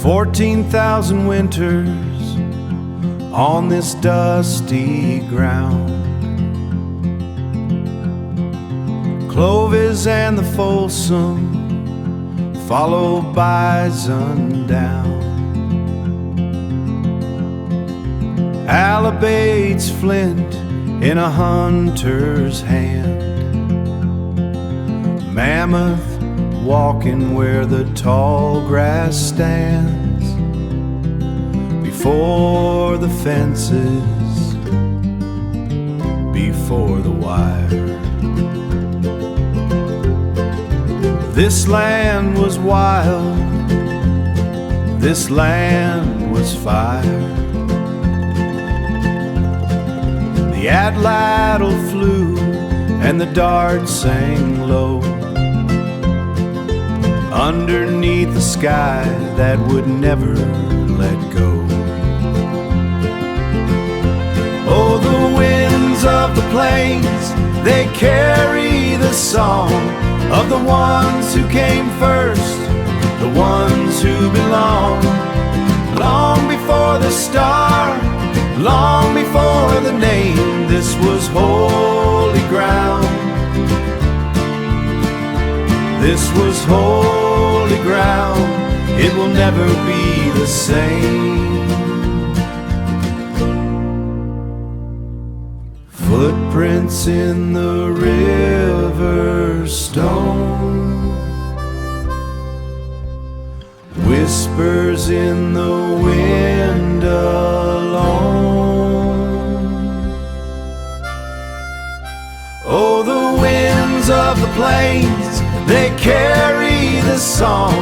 14,000 winters on this dusty ground. Clovis and the Folsom follow bison down. Alabates flint in a hunter's hand. Mammoth walking where the tall grass stands. Before the fences, before the wire. This land was wild, this land was fire. The atlatl flew and the dart sang low underneath the sky that would never let go. Oh, the winds of the plains, they carry the song of the ones who came first, the ones who belong. Long before the star, long before the name, this was holy ground. This was holy ground, it will never be the same. Footprints in the river stone, whispers in the wind alone. Oh, the winds of the plains, they carry the song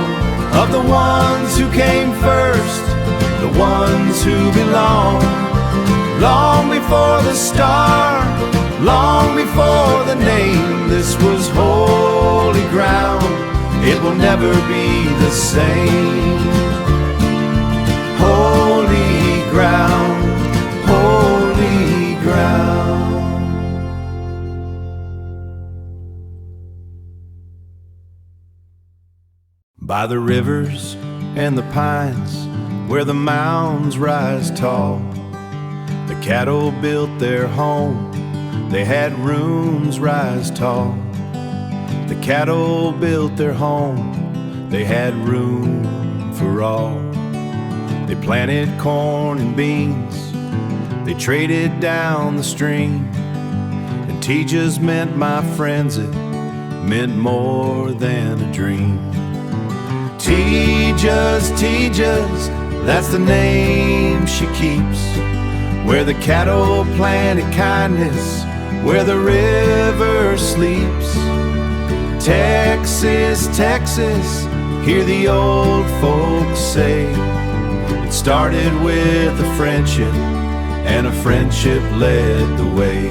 of the ones who came first, the ones who belong. Long before the star, long before the name, this was holy ground, it will never be the same. Holy ground, holy ground. By the rivers and the pines, where the mounds rise tall, the cattle built their home, they had rooms rise tall. The cattle built their home, they had room for all. They planted corn and beans, they traded down the stream. And Tejas meant, my friends, it meant more than a dream. Tejas, Tejas, that's the name she keeps. Where the cattle planted kindness, where the river sleeps. Texas, Texas, hear the old folks say, it started with a friendship, and a friendship led the way.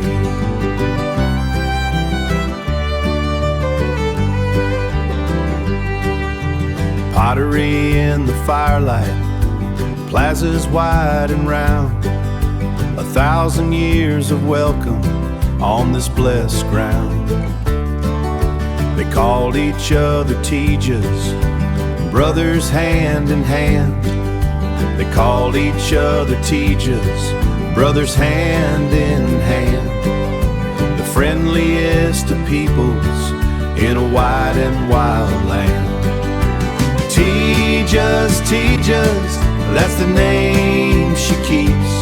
Pottery in the firelight, plazas wide and round, 1,000 years of welcome on this blessed ground. They called each other Tejas, brothers hand in hand. They called each other Tejas, brothers hand in hand. The friendliest of peoples in a wide and wild land. Tejas, Tejas, that's the name she keeps.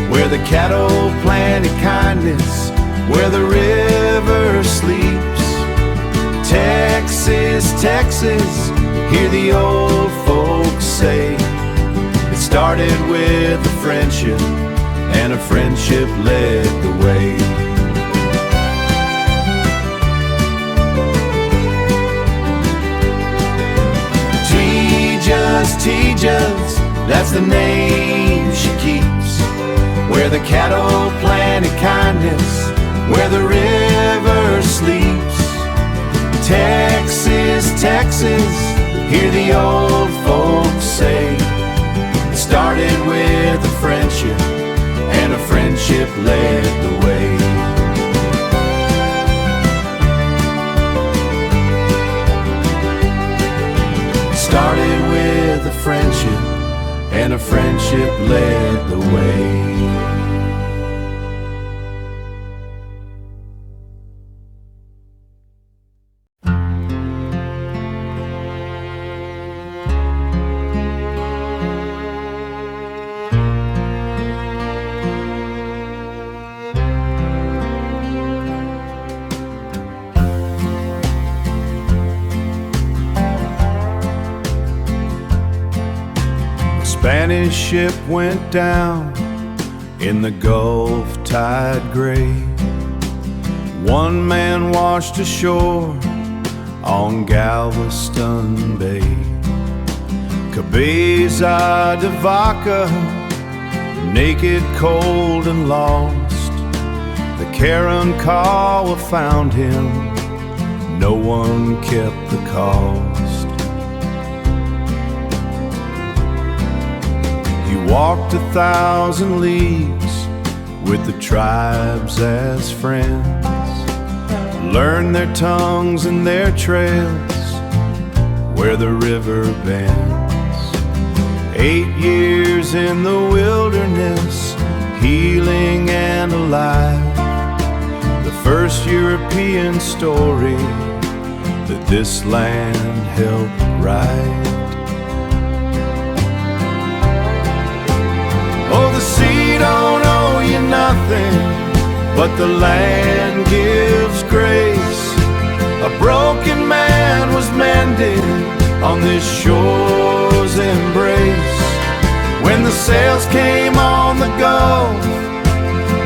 Where the cattle planted kindness, where the river sleeps. Texas, Texas, hear the old folks say, it started with a friendship, and a friendship led the way. Tejas, Tejas, that's the name she keeps. Where the cattle planted kindness, where the river sleeps. Texas, Texas, hear the old folks say, it started with a friendship, and a friendship led the way. Started with a friendship, and a friendship led the way. Spanish ship went down in the Gulf tide gray. One man washed ashore on Galveston Bay. Cabeza de Vaca, naked, cold, and lost. The Karankawa found him, no one kept the cost. He walked 1,000 leagues with the tribes as friends, learned their tongues and their trails where the river bends. 8 years in the wilderness, healing and alive, the first European story that this land helped write. Oh, the sea don't owe you nothing, but the land gives grace. A broken man was mended on this shore's embrace. When the sails came on the Gulf,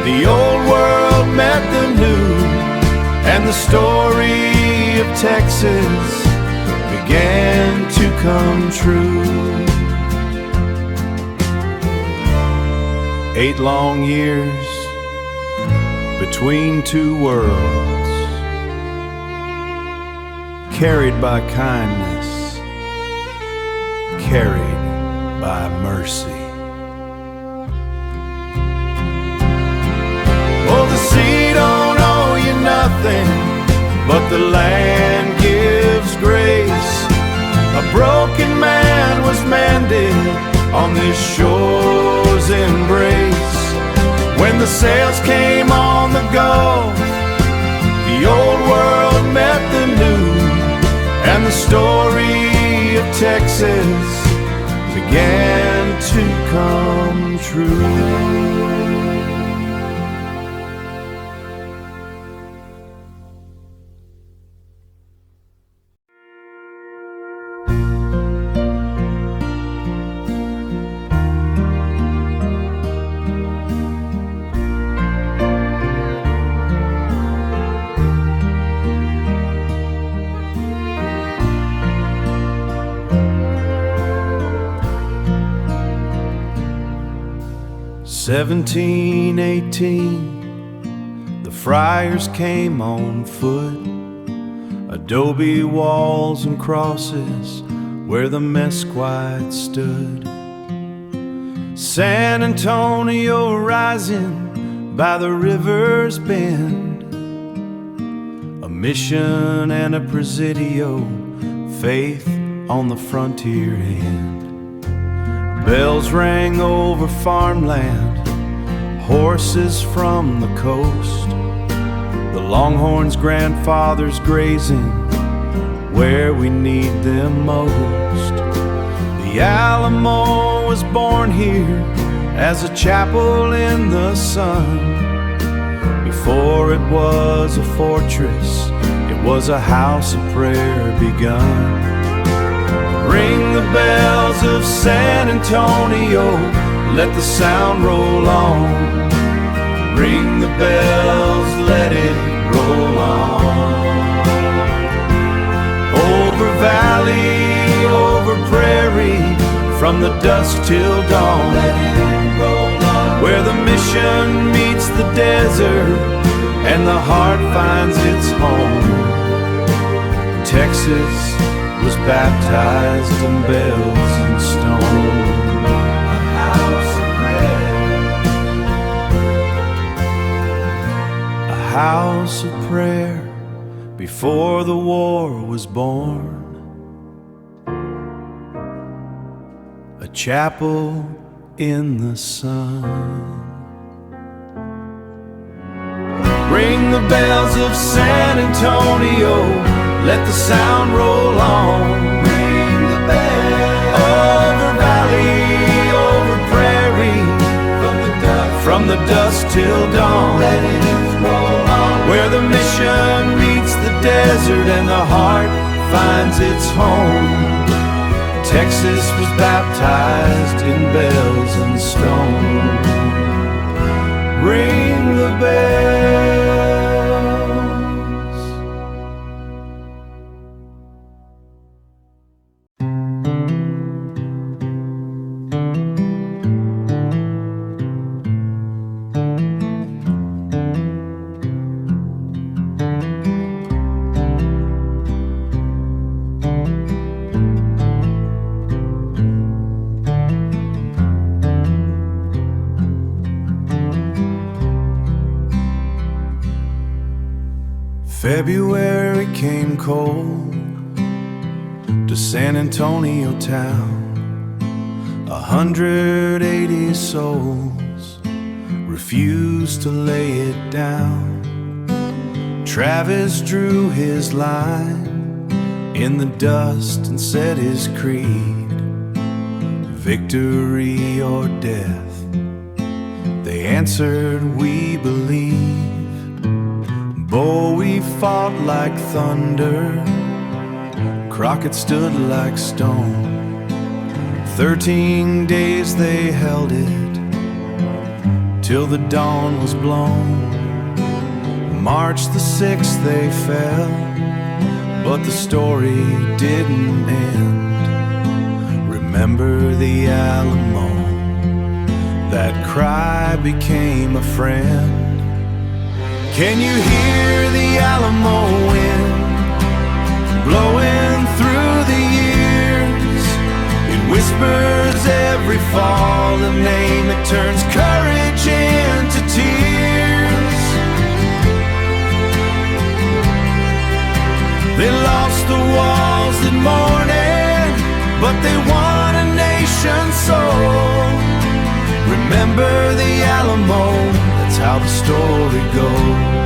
the old world met the new, and the story of Texas began to come true. 8 long years between two worlds, carried by kindness, carried by mercy. Oh, the sea don't owe you nothing, but the land gives grace. A broken man was mended on this shore's embrace. When the sails came on the Gulf, the old world met the new, and the story of Texas began to come true. "1718, the friars came on foot, adobe walls and crosses where the Mesquite stood. San Antonio rising by the river's bend, a mission and a presidio, faith on the frontier end. Bells rang over farmland, horses from the coast, the Longhorns' grandfathers grazing where we need them most. The Alamo was born here as a chapel in the sun. Before it was a fortress, it was a house of prayer begun. Ring the bells of San Antonio, let the sound roll on. Ring the bells, let it roll on. Over valley, over prairie, from the dusk till dawn, let it roll on. Where the mission meets the desert and the heart finds its home. Texas was baptized in bells and stone. A house of prayer, a house of prayer before the war was born. A chapel in the sun. Ring the bells of San Antonio, let the sound roll on. Ring the bells over valley, over prairie, from the dusk till dawn. Let it roll on. Where the mission meets the desert and the heart finds its home. Texas was baptized in bells and stone. Ring the bells. February came cold to San Antonio town. 180 souls refused to lay it down. Travis drew his line in the dust and said his creed. Victory or death, they answered, we believe. Bowie fought like thunder, Crockett stood like stone. 13 days they held it, till the dawn was blown. March the 6th they fell, but the story didn't end. Remember the Alamo, that cry became a friend. Can you hear the Alamo wind blowing through the years? It whispers every fallen name, it turns courage into tears. They lost the walls that morning, but they won a nation's soul. Remember the Alamo, that's how the story goes.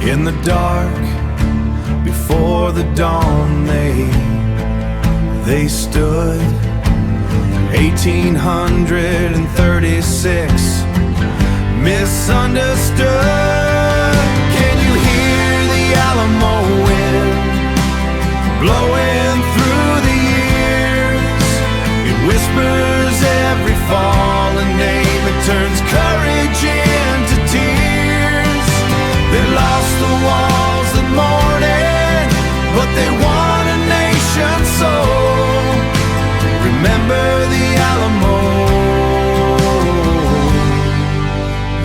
In the dark, before the dawn, they stood. 1836, misunderstood. Can you hear the Alamo wind blowing through the years? It whispers every fallen name, it turns courage into tears. They lost the walls that morning, but they won a nation's soul. Remember the Alamo,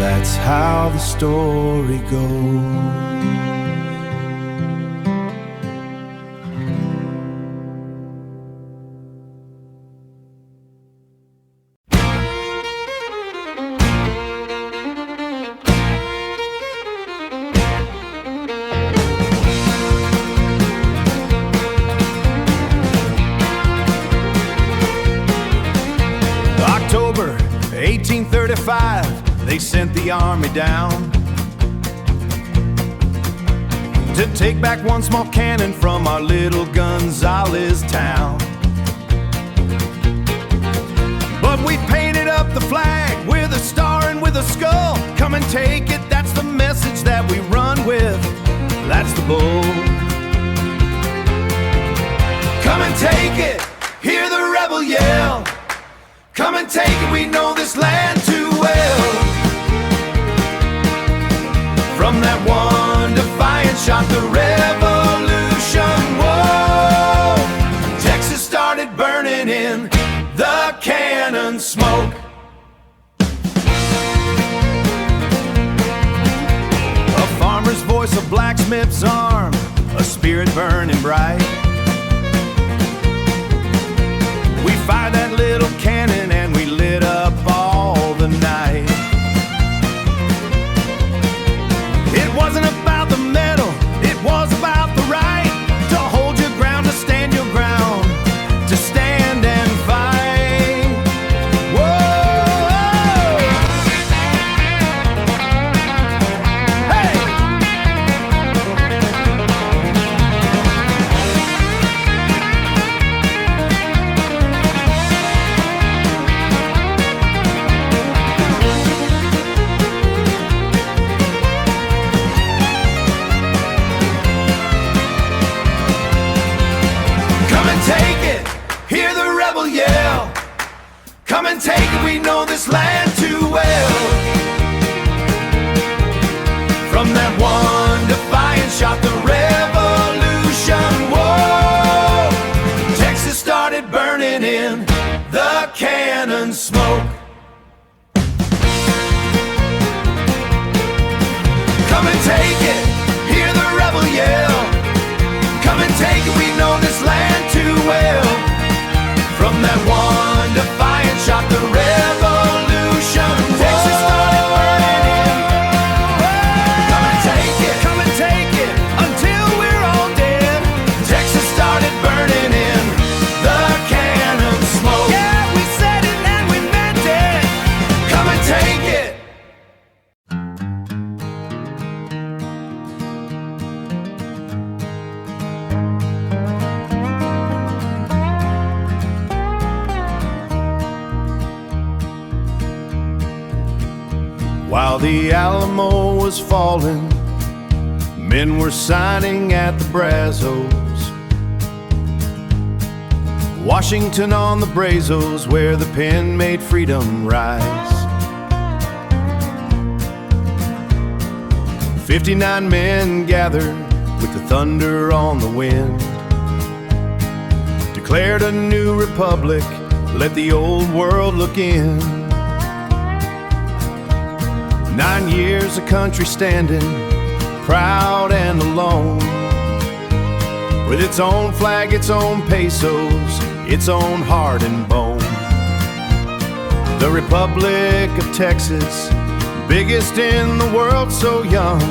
that's how the story goes. October 1835, they sent the army down to take back one small cannon from our little Gonzales town. But we painted up the flag with a star and with a skull. Come and take it, that's the message that we run with. That's the bull. Come and take it, hear the rebel yell. Come and take it, we know this land too well. From that one defiant shot, the revolution, whoa. Texas started burning in the cannon smoke. A farmer's voice, a blacksmith's arm, a spirit burning bright. We fired that little cannon and we lit up all the night. It wasn't about the medal, it was about the right to hold your ground, to stand your ground, to stand Come and take it, we know this land too well. From that one defiant shot, the revolution, whoa, Texas started burning in the cannon smoke. Come and take it, hear the rebel yell. Come and take it, we know this land too well. From that one defiant shot, the revolution, Texas started burning in. Come and take it, until we're all dead. Texas started burning in the cannon smoke. Yeah, we said it and we meant it. Come and take it. While the Alamo was falling, men were signing at the Brazos. Washington on the Brazos, where the pen made freedom rise. 59 men gathered with the thunder on the wind, declared a new republic, let the old world look in. 9 years, a country standing proud and alone, with its own flag, its own pesos, its own heart and bone. The Republic of Texas, biggest in the world, so young.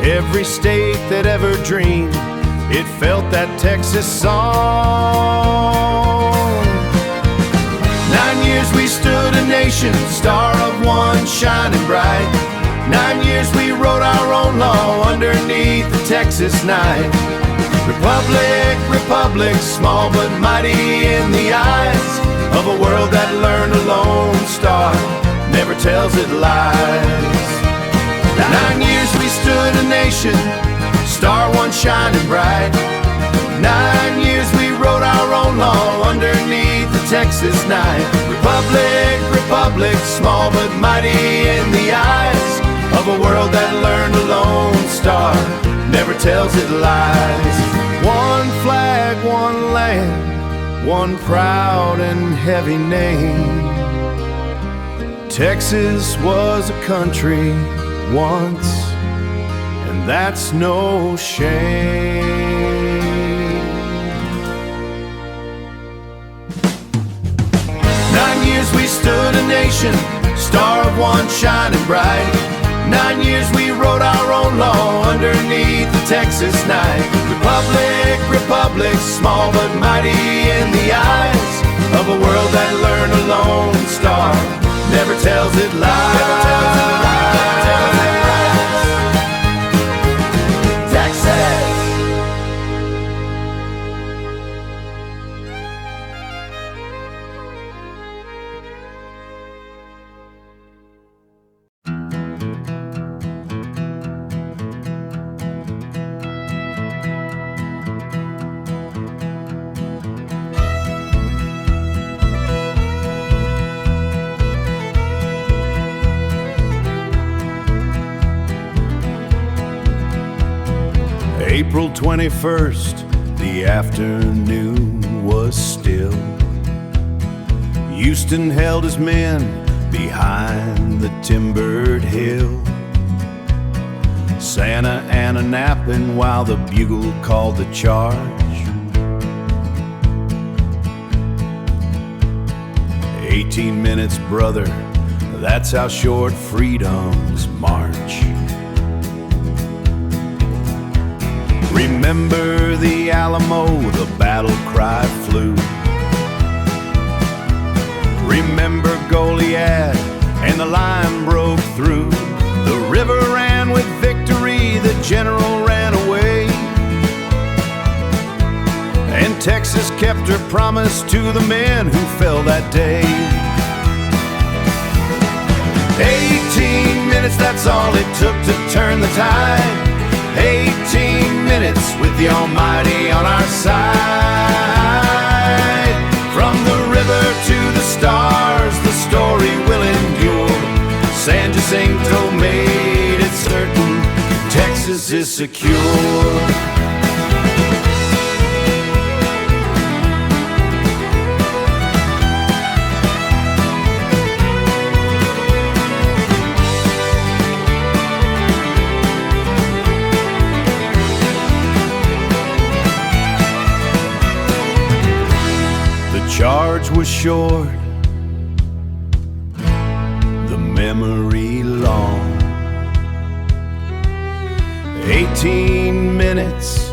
Every state that ever dreamed, it felt that Texas song. 9 years we stood a nation, star of one shining bright. 9 years we wrote our own law underneath the Texas night. Republic, republic, small but mighty in the eyes of a world that learned a lone star never tells it lies. 9 years we stood a nation, star one shining bright. 9 years we wrote our own law underneath the Texas night. Republic, republic, small but mighty in the eyes of a world that learned a lone star never tells it lies. One flag, one land, one proud and heavy name. Texas was a country once, and that's no shame. 9 years we stood a nation, star of one shining bright. 9 years we wrote our own law underneath the Texas night. Republic, republic, small but mighty in the eyes of a world that learned a lone star never tells it lies. Texas. April 21st, the afternoon was still. Houston held his men behind the timbered hill. Santa Ana napping while the bugle called the charge. 18 minutes, brother, that's how short freedoms march. Remember the Alamo, the battle cry flew. Remember Goliad, and the line broke through. The river ran with victory, the general ran away. And Texas kept her promise to the men who fell that day. 18 minutes, that's all it took to turn the tide. 18 minutes with the Almighty on our side. From the river to the stars, is secure. Charge was short, the memory long. 18 minutes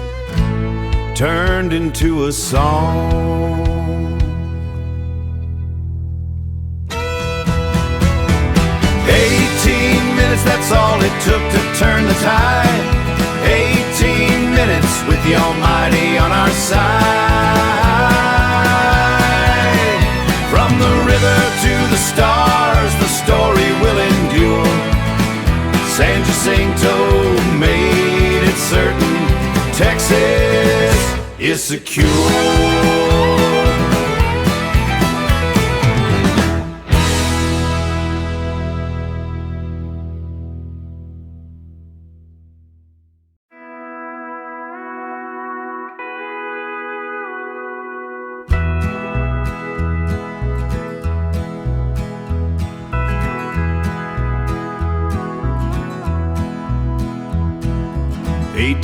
turned into a song. 18 minutes, that's all it took to turn the tide. 18 minutes with the Almighty on our side. From the river to the stars, the story will endure. San Jacinto made it certain Texas is secure.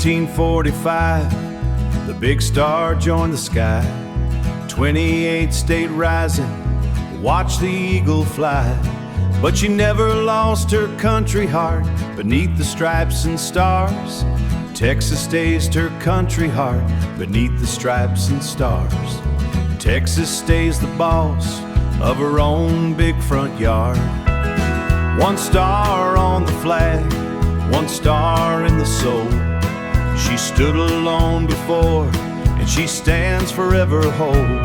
1845, the big star joined the sky. 28th state rising, watch the eagle fly. But she never lost her country heart beneath the stripes and stars. Texas stays her country heart beneath the stripes and stars. Texas stays the boss of her own big front yard. One star on the flag, one star in the soul. She stood alone before, and she stands forever whole.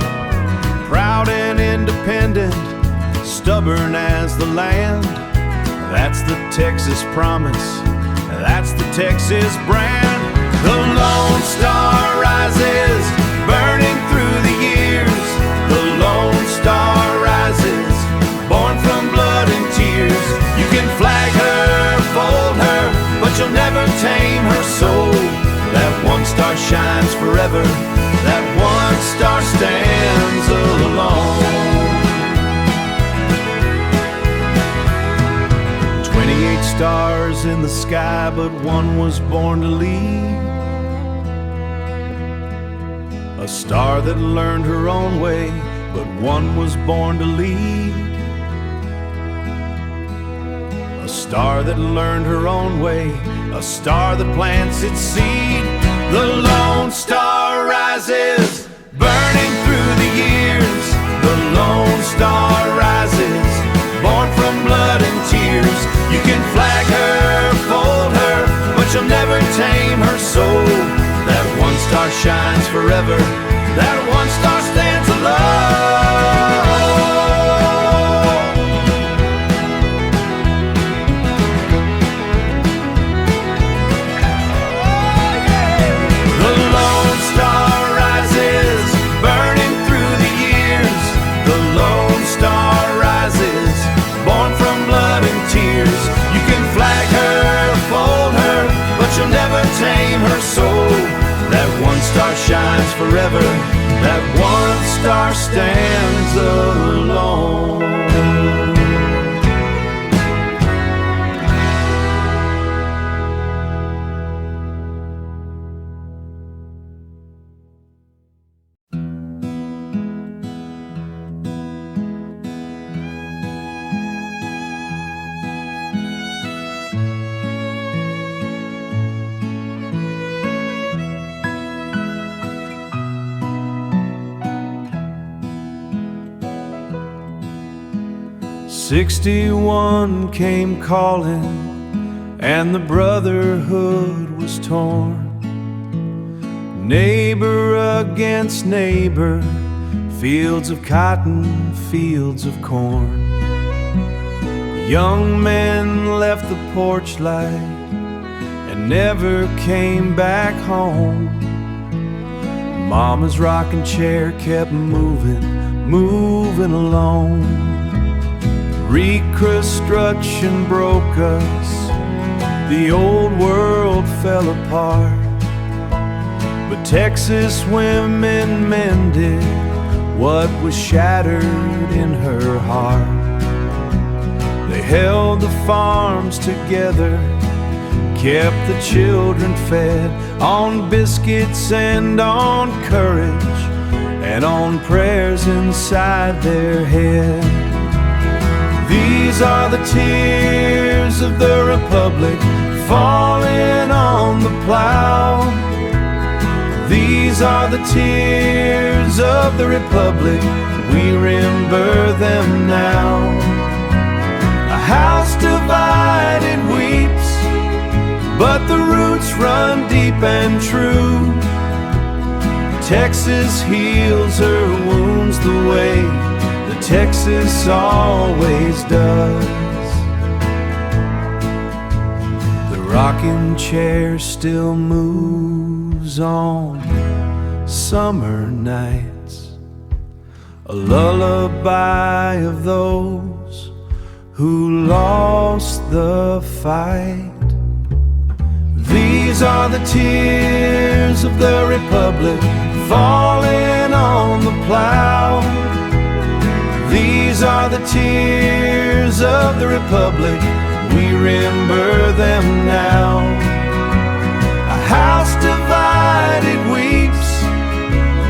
Proud and independent, stubborn as the land. That's the Texas promise, that's the Texas brand. The Lone Star rises, burning through the years. The Lone Star rises, born from blood and tears. You can flag her, fold her, but you'll never tame her soul. That one star shines forever, that one star stands alone. 28 stars in the sky, but one was born to lead. A star that learned her own way, but one was born to lead. A star that learned her own way, a star that plants its seed. The Lone Star rises, burning through the years. The Lone Star rises, born from blood and tears. You can flag her, fold her, but you'll never tame her soul. That one star shines forever, that one star stands alone. Tame her soul. That one star shines forever, that one star stands alone. 61 came calling, and the brotherhood was torn. Neighbor against neighbor, fields of cotton, fields of corn. Young men left the porch light and never came back home. Mama's rocking chair kept moving, moving along. Reconstruction broke us, the old world fell apart, but Texas women mended what was shattered in her heart. They held the farms together, kept the children fed on biscuits and on courage and on prayers inside their head. These are the tears of the Republic falling on the plow. These are the tears of the Republic, we remember them now. A house divided weeps, but the roots run deep and true. Texas heals her wounds the way that Texas always does. The rocking chair still moves on summer nights, a lullaby of those who lost the fight. These are the tears of the Republic falling on the plow. These are the tears of the Republic, we remember them now. A house divided weeps,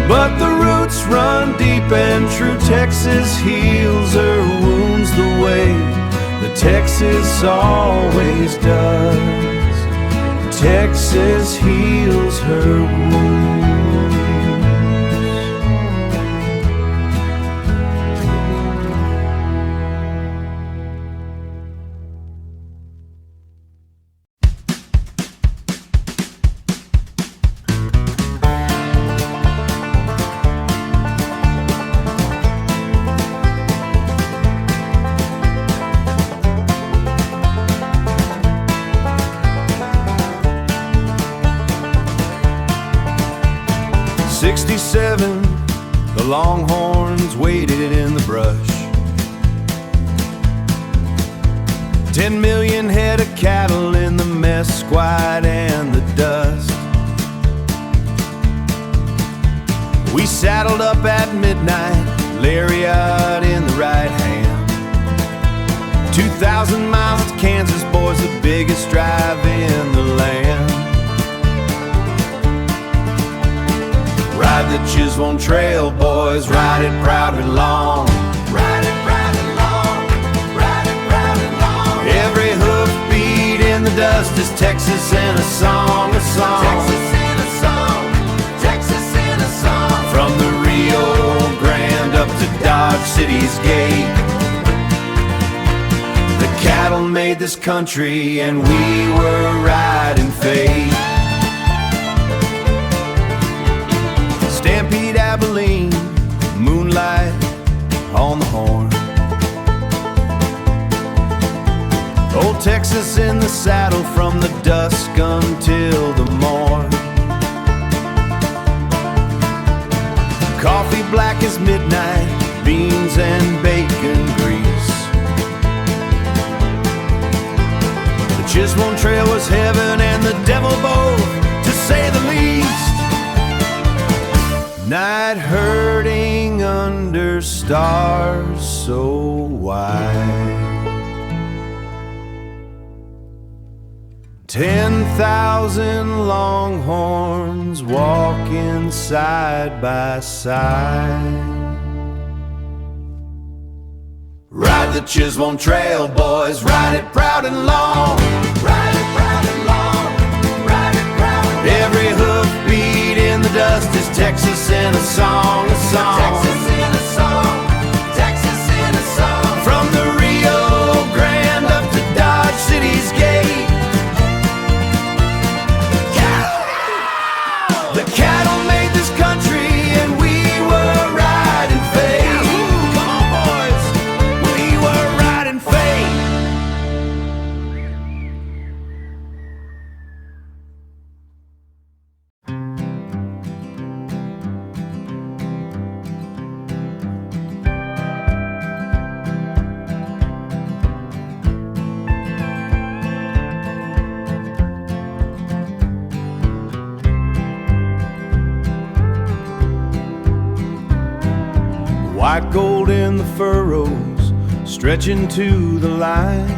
but the roots run deep and true. Texas heals her wounds the way that Texas always does. Texas heals her wounds. The longhorns waited in the brush. 10 million head of cattle in the mesquite and the dust. We saddled up at midnight, lariat in the right hand. 2,000 miles to Kansas, boys, the biggest drive in the land. Ride the Chisholm Trail, boys, ride it proud and long. Ride it proud and long, ride it proud and long. Every hoof beat in the dust is Texas in a song, a song. Texas in a song, Texas in a song. From the Rio Grande up to Dodge City's gate, the cattle made this country and we were riding fate. Stampede Abilene, moonlight on the horn. Old Texas in the saddle from the dusk until the morn. Coffee black as midnight, beans and bacon grease. The Chisholm Trail was heaven and the devil both, to say the least. Night herding under stars so wide. 10,000 longhorns walking side by side. Ride the Chisholm Trail, boys, ride it proud and long. Ride it proud and long, ride it proud and long. Every hoof beat in the dust is Texas in a song, a song. Texas in a song, Texas in a song. From the Rio Grande up to Dodge City's gate, the cattle made this country and we were riding fate. Come on, boys, we were riding fate. white gold in the furrows stretching to the line.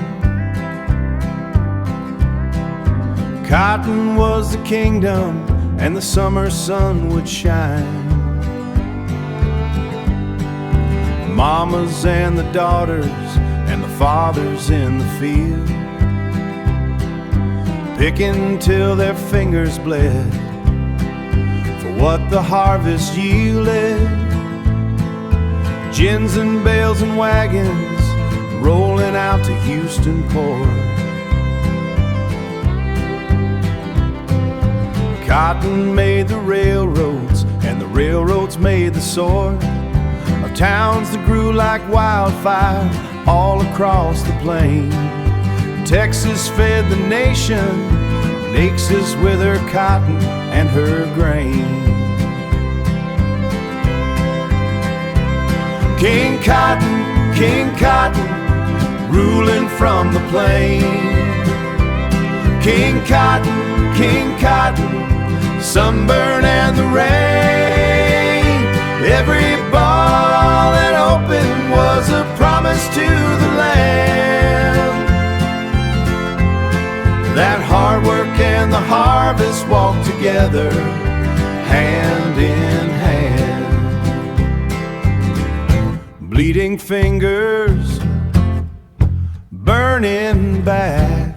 Cotton was the kingdom, and the summer sun would shine. Mamas and the daughters and the fathers in the field, picking till their fingers bled for what the harvest yielded. Gins and bales and wagons rolling out to Houston Port. Cotton made the railroads, and the railroads made the sort of towns that grew like wildfire all across the plain. Texas fed the nation, Texas with her cotton and her grain. King Cotton, ruling from the plain. King Cotton, sunburn and the rain. Every ball that opened was a promise to the land. That hard work and the harvest walk together, hand in hand. Bleeding fingers, burning back.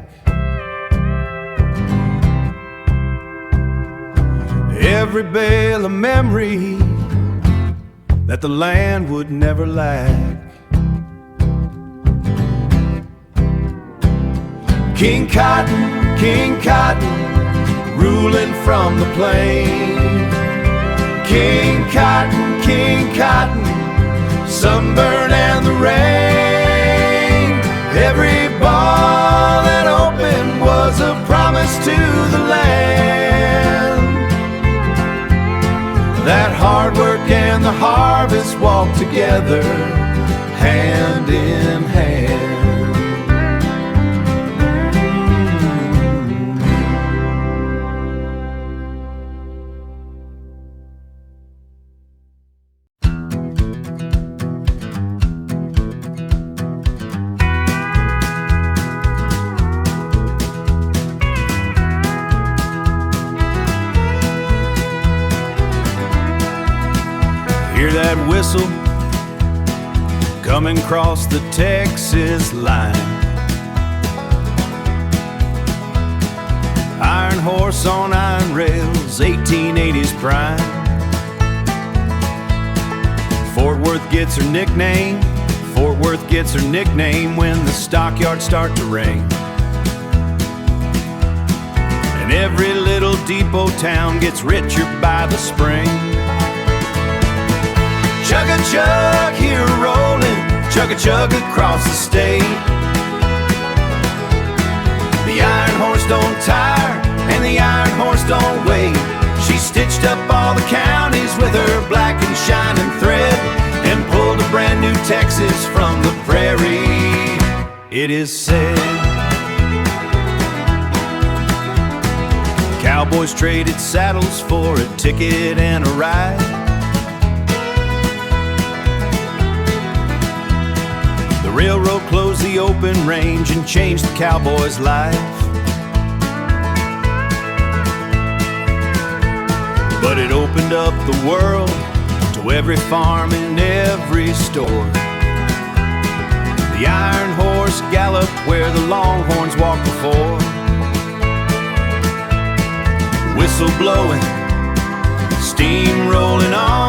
Every bale of memory that the land would never lack. King Cotton, ruling from the plain. King Cotton, sunburn and the rain. Every ball that opened was a promise to the land. That hard work and the harvest walk together, hand in hand. Hear that whistle coming across the Texas line. Iron horse on iron rails, 1880s prime. Fort Worth gets her nickname. Fort Worth gets her nickname when the stockyards start to ring. And every little depot town gets richer by the spring. Chug-a-chug, here rolling, chug-a-chug across the state. The iron horse don't tire, and the iron horse don't wait. She stitched up all the counties with her black and shining thread, and pulled a brand new Texas from the prairie, it is said. Cowboys traded saddles for a ticket and a ride. The railroad closed the open range and changed the cowboy's life. But it opened up the world to every farm and every store. The iron horse galloped where the longhorns walked before. Whistle blowing, steam rolling on.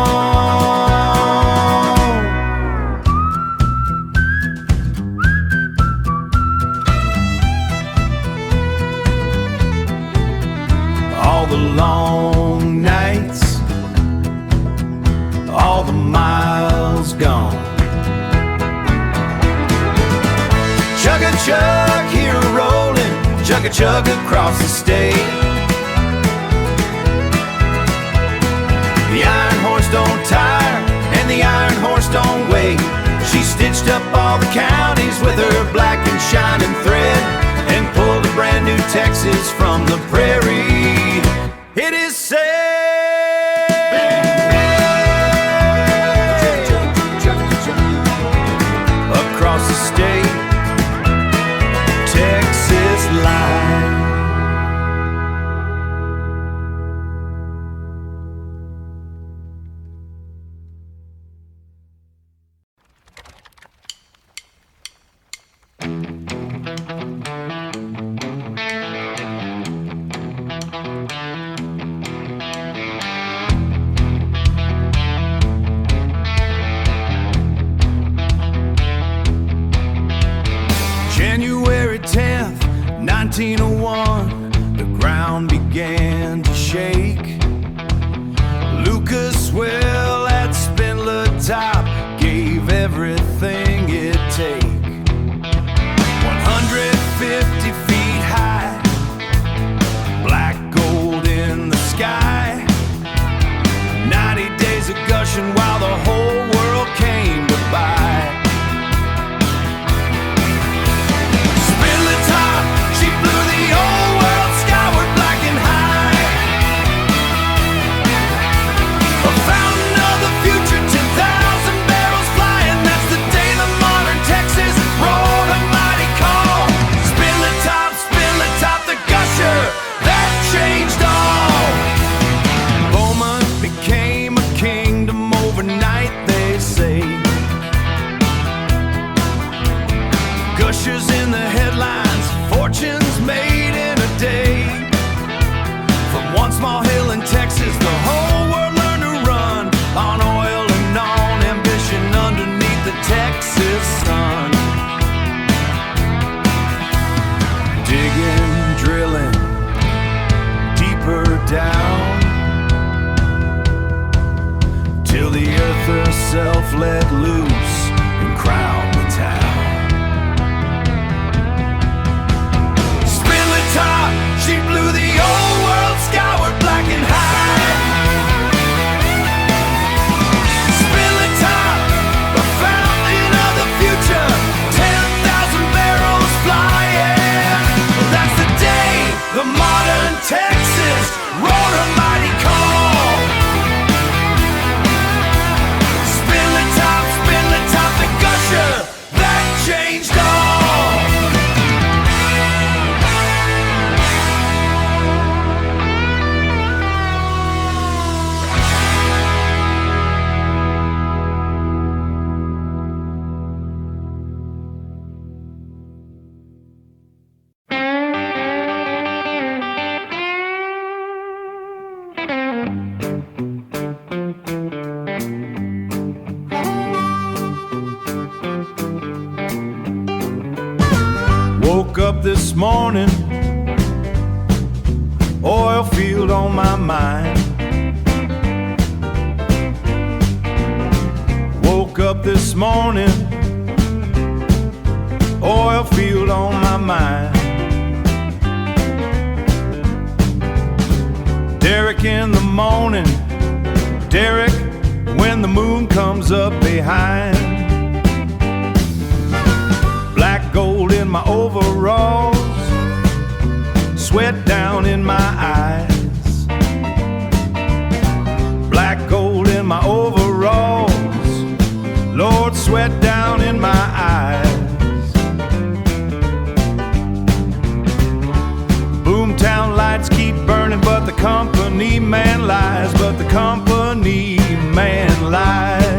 All the long nights, all the miles gone. Chug-a-chug, here rolling, chug-a-chug across the state. The iron horse don't tire, and the iron horse don't wait. She stitched up all the counties with her black and shining thread, and pulled a brand new Texas from the prairie, it is said. 1901, the ground began to shake. Lucas Well at Spindletop gave everything it'd take. 150 feet high, black gold in the sky. 90 days of gushing while the whole world came to buy. Spindletop, she blew the old world skyward black and high. A fountain of the future, 10,000 barrels flying. That's the day the modern Texas rolled a mighty call. Spindletop, Spindletop, the gusher that changed all. Beaumont became a kingdom overnight, they say. Gushers in the headlines, fortunes made in a day. From one small hill in Texas, the whole world learned to run on oil and on ambition underneath the Texas sun. Digging, drilling, deeper down, till the earth herself let loose and crowned the town. Spindletop, she blew the old world skyward black and high. Spindletop, a fountain of the future, 10,000 barrels flying. That's the day the modern Texas rolled a mighty call. Spindletop, Spindletop, the gusher that changed all. Woke up this morning, oil field on my mind. Woke up this morning, oil field on my mind. Derek in the morning, Derek when the moon comes up behind. Black gold in my overalls, sweat down in my eyes. Black gold in my overalls, Lord, sweat down in my eyes. Boomtown lights keep burning, but the company man lies, but the company man lies.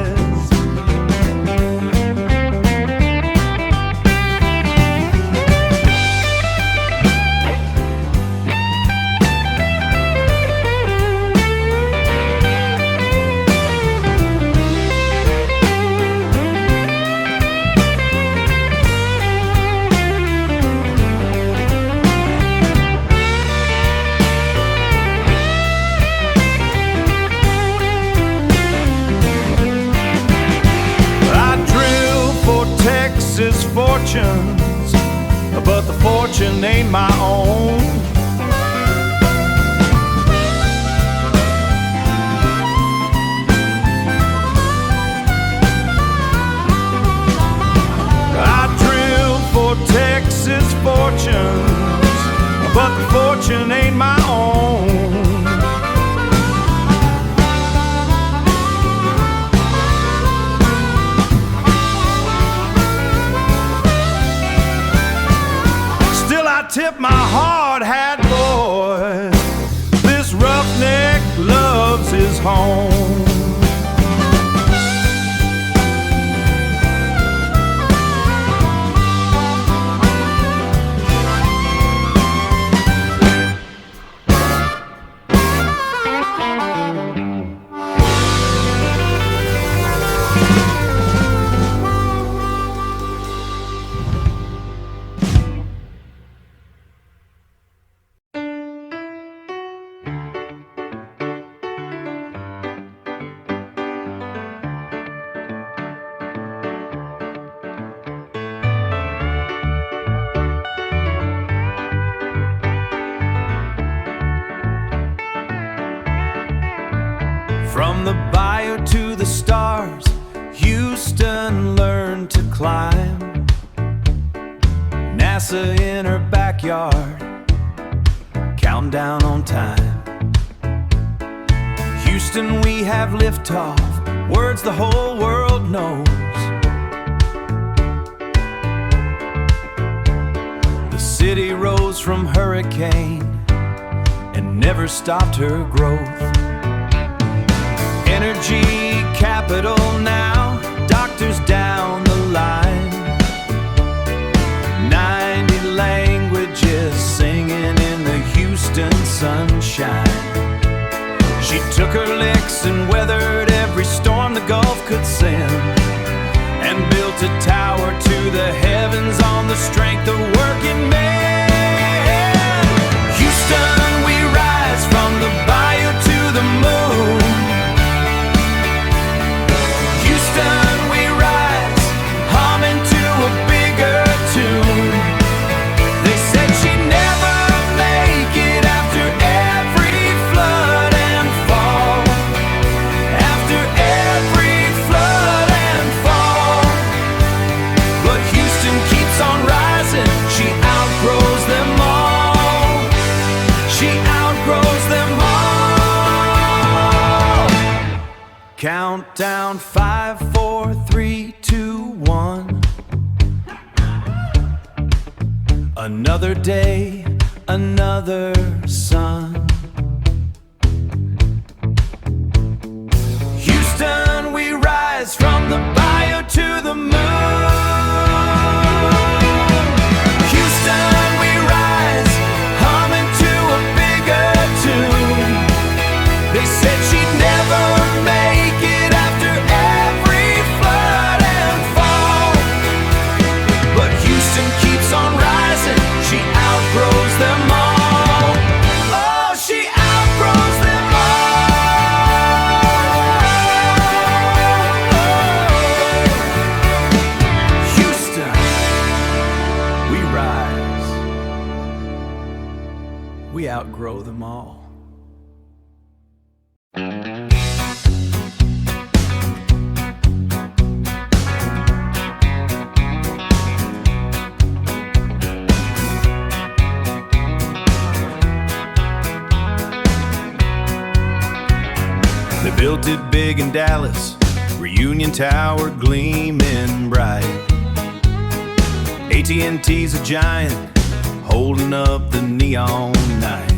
Fortunes, but the fortune ain't my own. I drill for Texas fortunes, but the fortune ain't my own. Tip my heart From the bayou to the stars, Houston learned to climb. NASA in her backyard, counting down on time. Houston, we have liftoff, words the whole world knows. The city rose from hurricane and never stopped her growth. Energy capital now, doctors down the line. 90 languages singing in the Houston sunshine. She took her licks and weathered every storm the Gulf could send, and built a tower to the heavens on the strength of working men. Houston, we rise from the bayou to the moon. Houston, we rise, humming to a bigger tune. They said she'd never make it after every flood and fall. After every flood and fall. But Houston keeps on rising, she outgrows them all. She outgrows them all. Countdown 5, 4, 3, 2, 1. Another day, another sun. Houston, we rise from the bayou to the moon. Houston, we rise, humming to a bigger tune. They said she'd never make it after every flood and fall. But Houston keeps on rising, she outgrows them all. Oh, she outgrows them all. Houston, we rise. We outgrow them all. They built it big in Dallas, Reunion Tower gleaming bright. AT&T's a giant, holding up the neon night.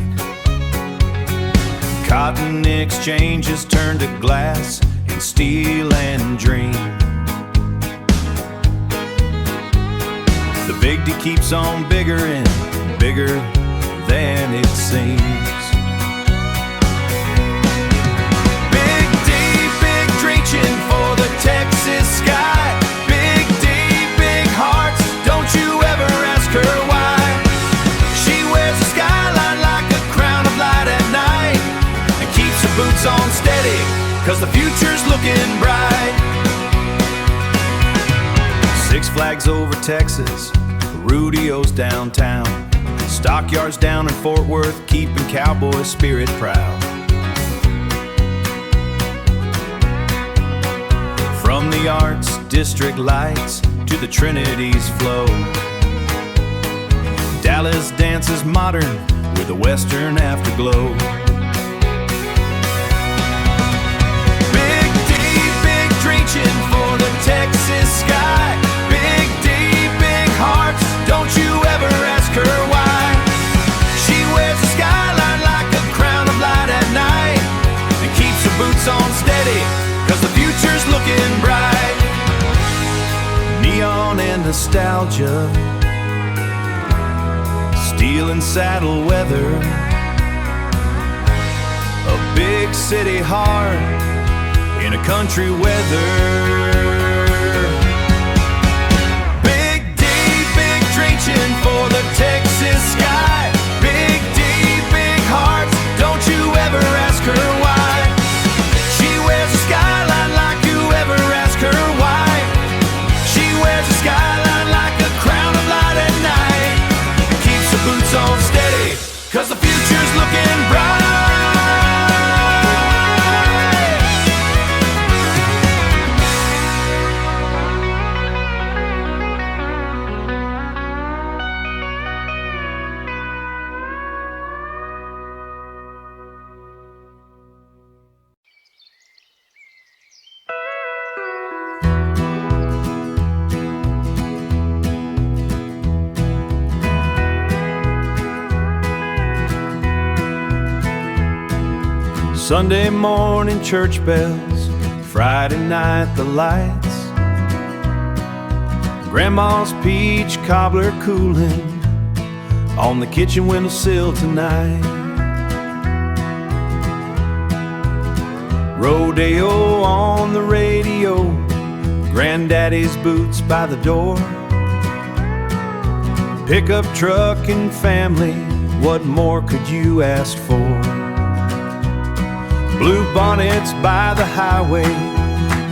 Cotton exchanges turned to glass and steel and dream. The Big D keeps on bigger and bigger than it seems. Big D, big reaching for the Texas sky. Big D, big hearts, don't you ever ask her why. She wears the skyline like a crown of light at night, and keeps her boots on steady, cause the future's looking bright. Six Flags over Texas, Rudeo's downtown, stockyards down in Fort Worth, keeping cowboy spirit proud. From the Arts District lights to the Trinity's flow, Dallas dances modern with a Western afterglow. Big D, big reaching for the Texas sky. Big D, big hearts, don't you ever ask her why. She wears the skyline like a crown of light at night, and keeps her boots on steady, cause the future's looking bright. Neon and nostalgia, steel and saddle weather, a big city heart in a country weather. Big D, big reaching for the Texas sky. Big D, big hearts, don't you ever ask her why. She wears the skyline like you ever ask her why. She wears the skyline like a crown of light at night, and keeps her boots on steady, cause the future's looking bright. Sunday morning church bells, Friday night the lights, Grandma's peach cobbler cooling on the kitchen windowsill tonight. Rodeo on the radio, Granddaddy's boots by the door, pickup truck and family, what more could you ask for? Blue bonnets by the highway,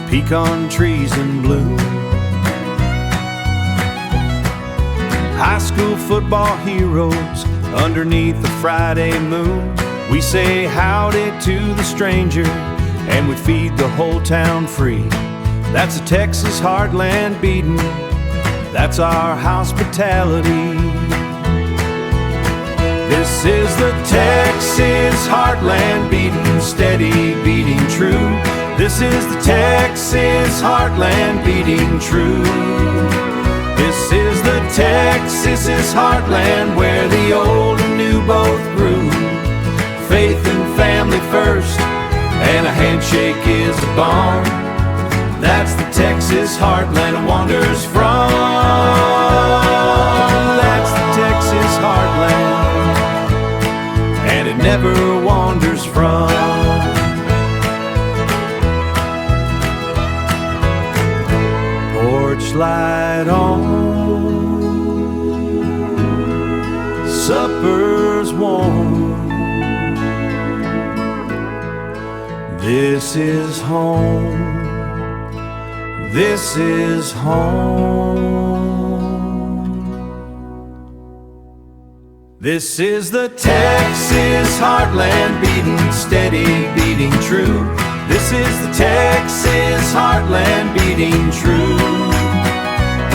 pecan trees in bloom, high school football heroes underneath the Friday moon. We say howdy to the stranger and we feed the whole town free. That's a Texas heartland beatin', that's our hospitality. This is the Texas heartland beatin', steady beating true. This is the Texas heartland beating true. This is the Texas heartland where the old and new both grew. Faith and family first, and a handshake is a bond. That's the Texas heartland wanders from. That's the Texas heartland, and it never wanders from. Porch light on, supper's warm. This is home. This is home. This is the Texas heartland beating, steady beating true. This is the Texas heartland beating true.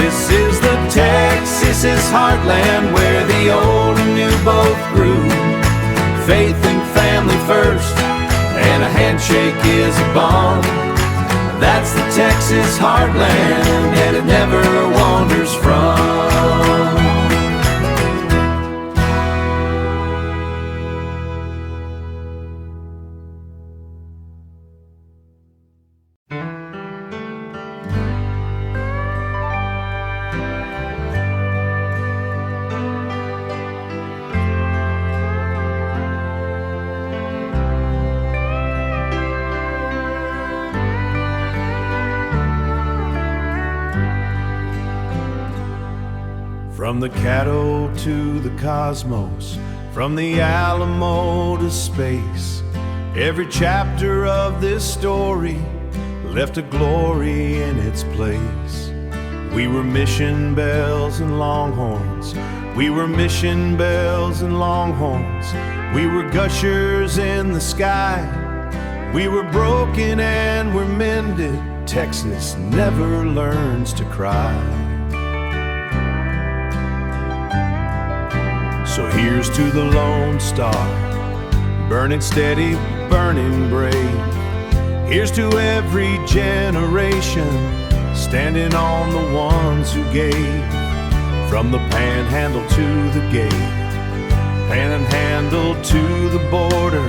This is the Texas heartland where the old and new both grew. Faith and family first, and a handshake is a bond. That's the Texas heartland, and it never wanders from. From the Caddo to the cosmos, from the Alamo to space, every chapter of this story left a glory in its place. We were mission bells and longhorns, we were mission bells and longhorns, we were gushers in the sky, we were broken and we're mended. Texas never learns to cry. So here's to the Lone Star, burning steady, burning brave. Here's to every generation, standing on the ones who gave. From the Panhandle to the gate, Panhandle to the border,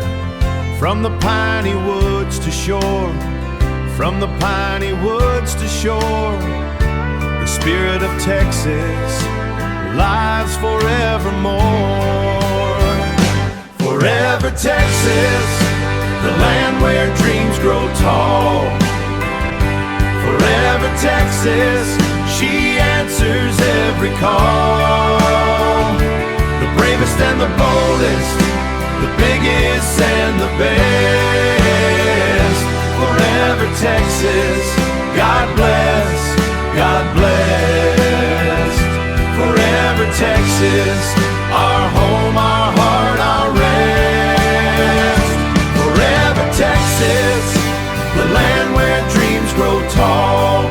from the piney woods to shore, from the piney woods to shore. The spirit of Texas lives forevermore. Forever Texas, the land where dreams grow tall. Forever Texas, she answers every call. The bravest and the boldest, the biggest and the best. Forever Texas, God bless, God bless. Forever Texas, our home, our heart, our rest. Forever Texas, the land where dreams grow tall.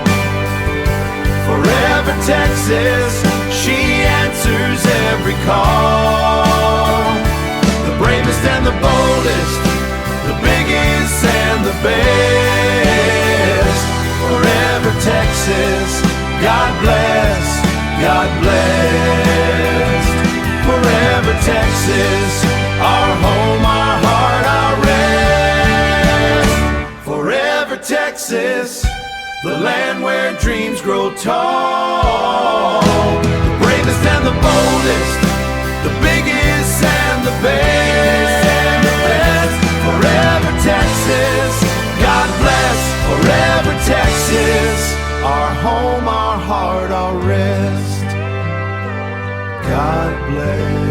Forever Texas, she answers every call. The bravest and the boldest, the biggest and the best. Texas, the land where dreams grow tall. The bravest and the boldest, the biggest and the best. Forever Texas, God bless. Forever Texas, our home, our heart, our rest. God bless.